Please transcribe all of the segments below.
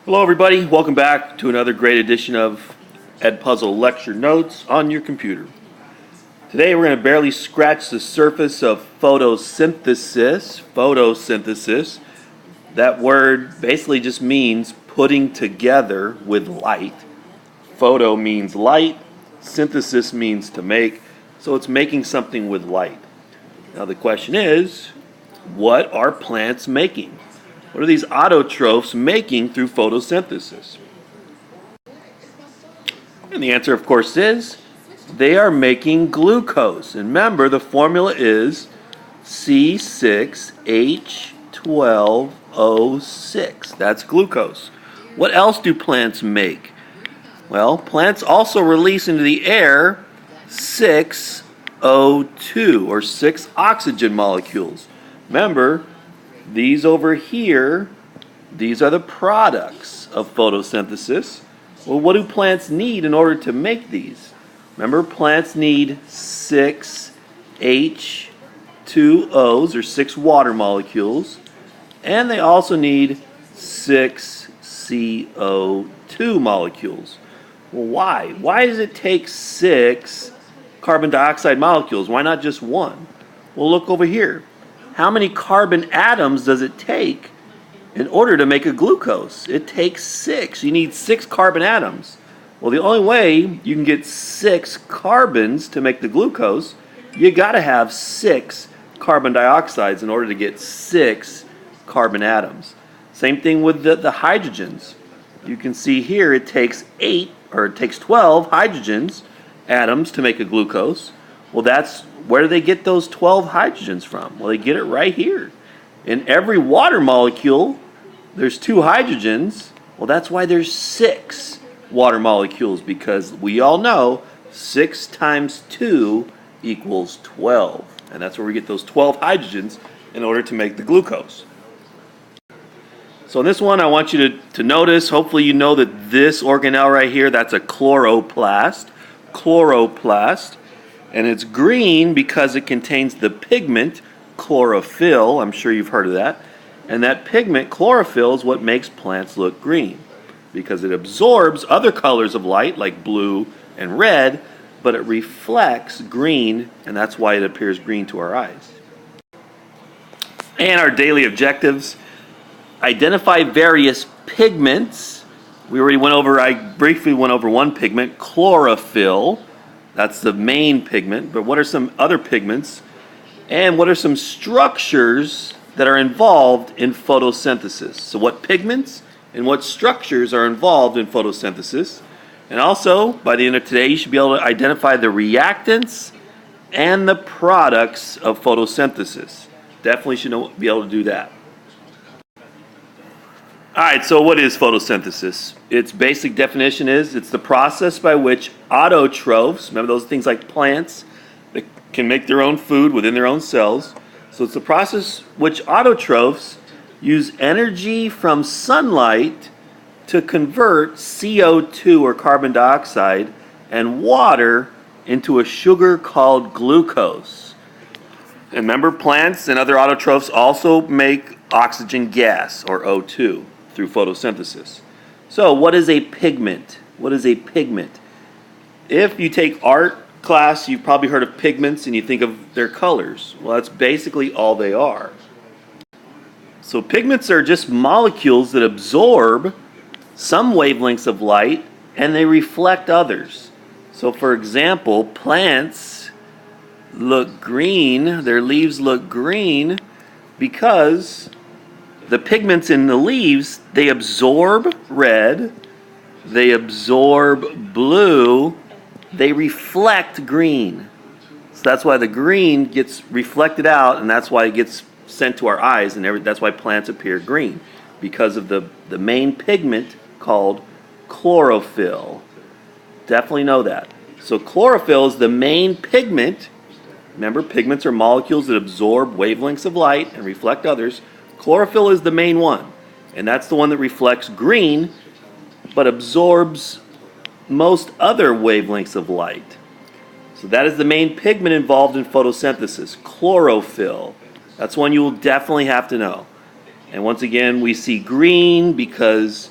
Hello everybody, welcome back to another great edition of Edpuzzle Lecture Notes on your computer. Today we're going to barely scratch the surface of photosynthesis. Photosynthesis, that word basically just means putting together with light. Photo means light, synthesis means to make, so it's making something with light. Now the question is, what are plants making? What are these autotrophs making through photosynthesis? And the answer, of course, is they are making glucose. And remember, the formula is C6H12O6. That's glucose. What else do plants make? Well, plants also release into the air 6O2, or 6 oxygen molecules. Remember, these over here, these are the products of photosynthesis. Well, what do plants need in order to make these? Remember, plants need 6 H2Os, or 6 water molecules, and they also need 6 CO2 molecules. Well, why? Why does it take 6 carbon dioxide molecules? Why not just one? Well, look over here. How many carbon atoms does it take in order to make a glucose? It takes 6. You need 6 carbon atoms. Well, the only way you can get 6 carbons to make the glucose, you got to have 6 carbon dioxides in order to get 6 carbon atoms. Same thing with the hydrogens. You can see here it takes 12 hydrogens atoms to make a glucose. Well, where do they get those 12 hydrogens from? Well, they get it right here. In every water molecule, there's 2 hydrogens. Well, that's why there's 6 water molecules, because we all know 6 times 2 equals 12. And that's where we get those 12 hydrogens in order to make the glucose. So in this one, I want you to notice, hopefully you know that this organelle right here, that's a chloroplast. Chloroplast. And it's green because it contains the pigment chlorophyll. I'm sure you've heard of that. And that pigment chlorophyll is what makes plants look green, because it absorbs other colors of light like blue and red, but it reflects green, and that's why it appears green to our eyes. And our daily objectives: identify various pigments. I briefly went over one pigment, chlorophyll. That's the main pigment, but what are some other pigments? And what are some structures that are involved in photosynthesis? So what pigments and what structures are involved in photosynthesis? And also, by the end of today, you should be able to identify the reactants and the products of photosynthesis. Definitely should be able to do that. Alright, so what is photosynthesis? Its basic definition is it's the process by which autotrophs, remember those things like plants that can make their own food within their own cells. So it's the process which autotrophs use energy from sunlight to convert CO2, or carbon dioxide, and water into a sugar called glucose. And remember, plants and other autotrophs also make oxygen gas, or O2, through photosynthesis. So what is a pigment? What is a pigment? If you take art class, you've probably heard of pigments and you think of their colors. Well, that's basically all they are. So pigments are just molecules that absorb some wavelengths of light and they reflect others. So for example, plants look green, their leaves look green because the pigments in the leaves, they absorb red, they absorb blue, they reflect green. So that's why the green gets reflected out, and that's why it gets sent to our eyes, and that's why plants appear green, because of the main pigment called chlorophyll. Definitely know that. So chlorophyll is the main pigment. Remember, pigments are molecules that absorb wavelengths of light and reflect others. Chlorophyll is the main one, and that's the one that reflects green but absorbs most other wavelengths of light. So that is the main pigment involved in photosynthesis, chlorophyll. That's one you will definitely have to know. And once again, we see green because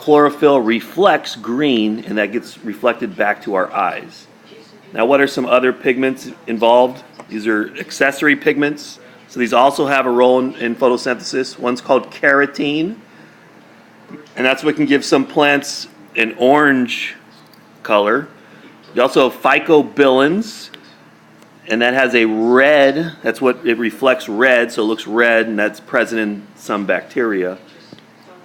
chlorophyll reflects green, and that gets reflected back to our eyes. Now, what are some other pigments involved? These are accessory pigments. So these also have a role in photosynthesis. One's called carotene, and that's what can give some plants an orange color. You also have phycobilins, and that has a red, that's what it reflects red, so it looks red, and that's present in some bacteria.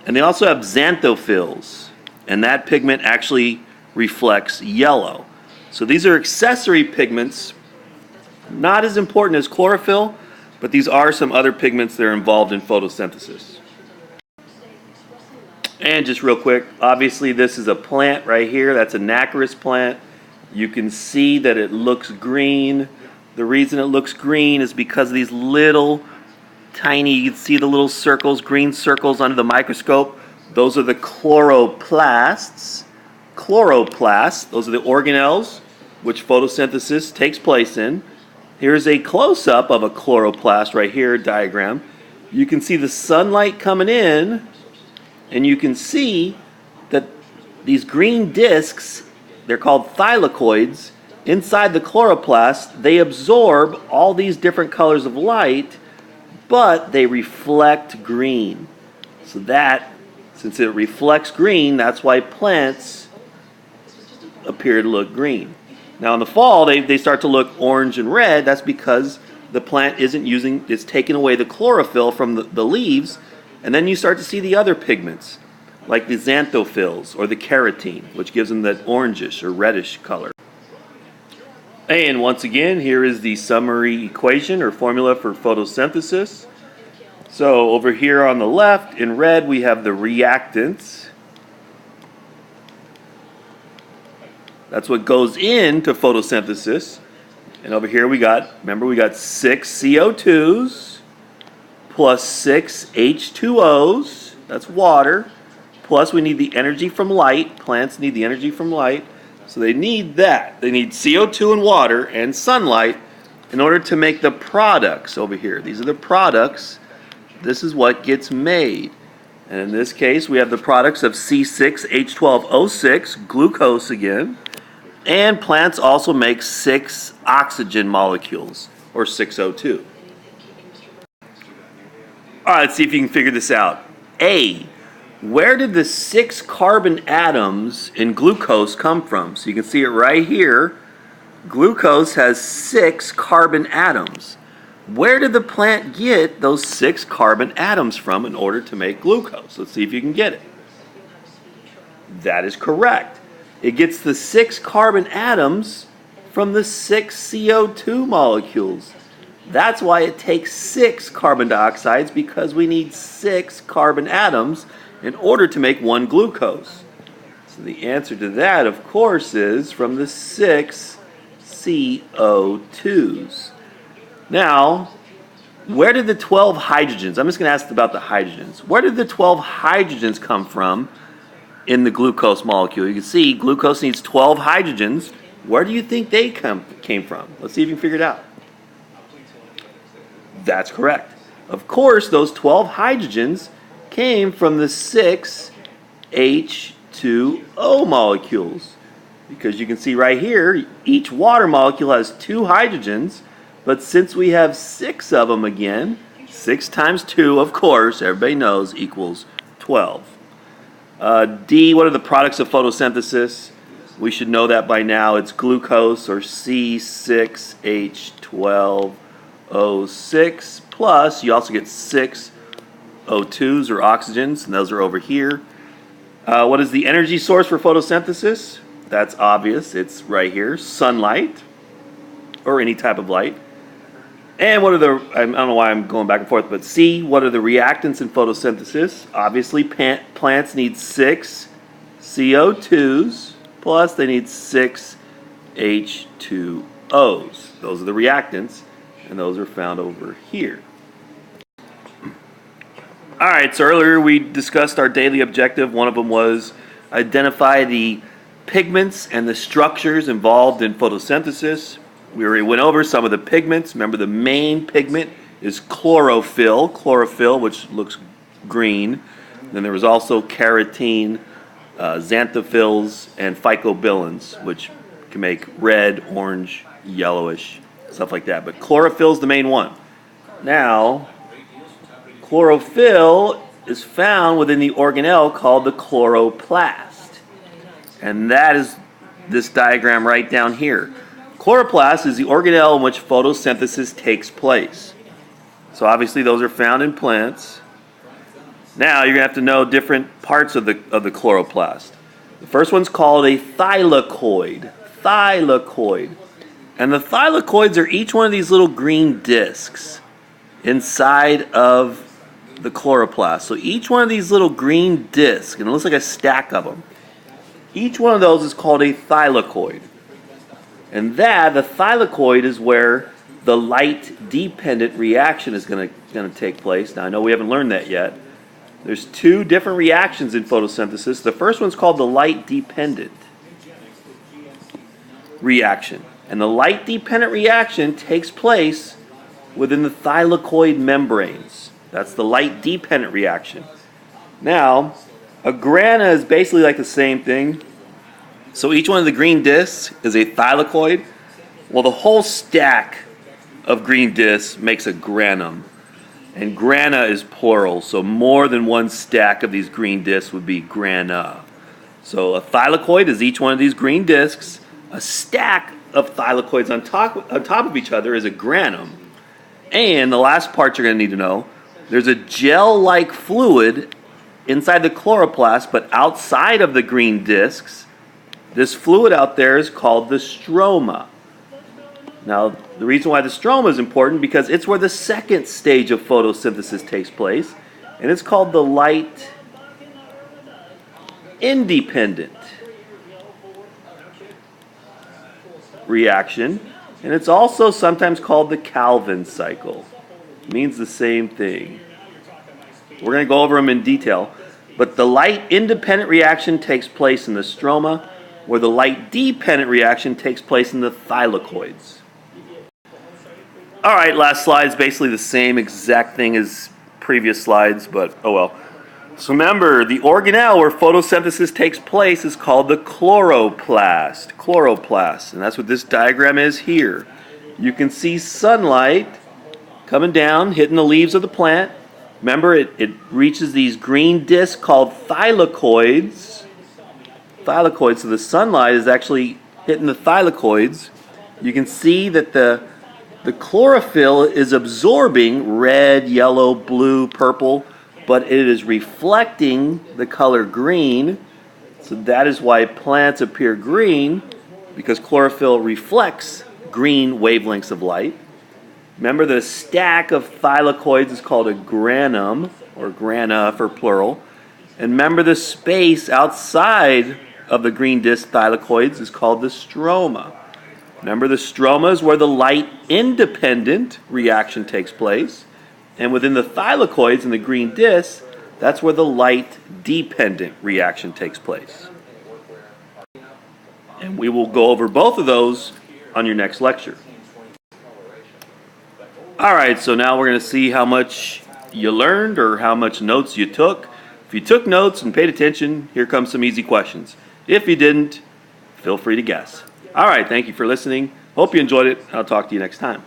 And they also have xanthophylls, and that pigment actually reflects yellow. So these are accessory pigments, not as important as chlorophyll, but these are some other pigments that are involved in photosynthesis. And just real quick, obviously this is a plant right here. That's a nacreous plant. You can see that it looks green. The reason it looks green is because of these little tiny, you can see the little circles, green circles under the microscope. Those are the chloroplasts. Chloroplasts, those are the organelles which photosynthesis takes place in. Here's a close-up of a chloroplast right here, diagram. You can see the sunlight coming in, and you can see that these green discs, they're called thylakoids, inside the chloroplast, they absorb all these different colors of light, but they reflect green. So that, since it reflects green, that's why plants appear to look green. Now in the fall, they start to look orange and red. That's because the plant it's taking away the chlorophyll from the leaves, and then you start to see the other pigments, like the xanthophylls or the carotene, which gives them that orangish or reddish color. And once again, here is the summary equation or formula for photosynthesis. So over here on the left, in red, we have the reactants. That's what goes into photosynthesis. And over here we got 6 CO2s plus 6 H2Os, that's water, plus we need the energy from light. Plants need the energy from light. So they need that. They need CO2 and water and sunlight in order to make the products over here. These are the products. This is what gets made. And in this case, we have the products of C6H12O6, glucose again. And plants also make 6 oxygen molecules, or 6O2. All right, let's see if you can figure this out. A, where did the 6 carbon atoms in glucose come from? So you can see it right here. Glucose has 6 carbon atoms. Where did the plant get those 6 carbon atoms from in order to make glucose? Let's see if you can get it. That is correct. It gets the 6 carbon atoms from the 6 CO2 molecules. That's why it takes 6 carbon dioxides, because we need 6 carbon atoms in order to make 1 glucose. So the answer to that, of course, is from the 6 CO2s. Now, where did the 12 hydrogens, I'm just going to ask about the hydrogens. Where did the 12 hydrogens come from in the glucose molecule? You can see glucose needs 12 hydrogens. Where do you think they came from? Let's see if you can figure it out. That's correct. Of course, those 12 hydrogens came from the 6 H2O molecules. Because you can see right here, each water molecule has 2 hydrogens, but since we have 6 of them again, 6 times 2, of course, everybody knows, equals 12. D, what are the products of photosynthesis? We should know that by now. It's glucose, or C6H12O6, plus you also get 6 O2s or oxygens, and those are over here. What is the energy source for photosynthesis? That's obvious. It's right here. Sunlight, or any type of light. And what are the, I don't know why I'm going back and forth, but C, what are the reactants in photosynthesis? Obviously, plants need 6 CO2s, plus they need 6 H2Os. Those are the reactants, and those are found over here. All right, so earlier we discussed our daily objective. One of them was identify the pigments and the structures involved in photosynthesis. We already went over some of the pigments. Remember, the main pigment is chlorophyll, which looks green. Then there was also carotene, xanthophylls, and phycobilins, which can make red, orange, yellowish, stuff like that. But chlorophyll is the main one. Now, chlorophyll is found within the organelle called the chloroplast. And that is this diagram right down here. Chloroplast is the organelle in which photosynthesis takes place. So obviously those are found in plants. Now you're going to have to know different parts of the chloroplast. The first one's called a thylakoid. Thylakoid. And the thylakoids are each one of these little green discs inside of the chloroplast. So each one of these little green discs, and it looks like a stack of them, each one of those is called a thylakoid. And the thylakoid is where the light-dependent reaction is going to take place. Now I know we haven't learned that yet. There's two different reactions in photosynthesis. The first one's called the light-dependent reaction. And the light-dependent reaction takes place within the thylakoid membranes. That's the light-dependent reaction. Now, a grana is basically like the same thing. So each one of the green discs is a thylakoid. Well, the whole stack of green discs makes a granum. And grana is plural, so more than one stack of these green discs would be grana. So a thylakoid is each one of these green discs. A stack of thylakoids on top of each other is a granum. And the last part you're going to need to know, there's a gel-like fluid inside the chloroplast, but outside of the green discs. This fluid out there is called the stroma. Now, the reason why the stroma is important because it's where the second stage of photosynthesis takes place, and it's called the light independent reaction, and it's also sometimes called the Calvin cycle. It means the same thing. We're going to go over them in detail, but the light independent reaction takes place in the stroma, where the light dependent reaction takes place in the thylakoids. All right, last slide is basically the same exact thing as previous slides, but oh well. So remember, the organelle where photosynthesis takes place is called the chloroplast. Chloroplast, and that's what this diagram is here. You can see sunlight coming down, hitting the leaves of the plant. Remember, it reaches these green discs called thylakoids. Thylakoids, so the sunlight is actually hitting the thylakoids. You can see that the chlorophyll is absorbing red, yellow, blue, purple, but it is reflecting the color green. So that is why plants appear green, because chlorophyll reflects green wavelengths of light. Remember, the stack of thylakoids is called a granum, or grana for plural. And remember, the space outside of the green disc thylakoids is called the stroma. Remember, the stroma is where the light-independent reaction takes place. And within the thylakoids and the green disc, that's where the light-dependent reaction takes place. And we will go over both of those on your next lecture. All right, so now we're going to see how much you learned or how much notes you took. If you took notes and paid attention, here comes some easy questions. If you didn't, feel free to guess. All right, thank you for listening. Hope you enjoyed it. I'll talk to you next time.